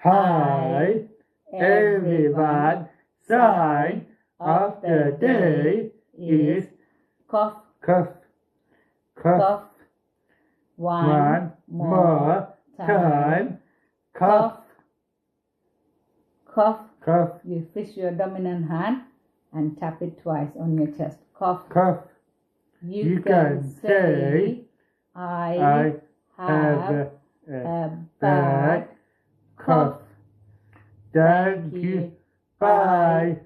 Hi, everyone. Sign of the day is cough, cough. Cough. cough. One more time. Cough. Cough. Cough. You fish your dominant hand and tap it twice on your chest. Cough. Cough. You can say, I have a bad cough. Thank you. Bye.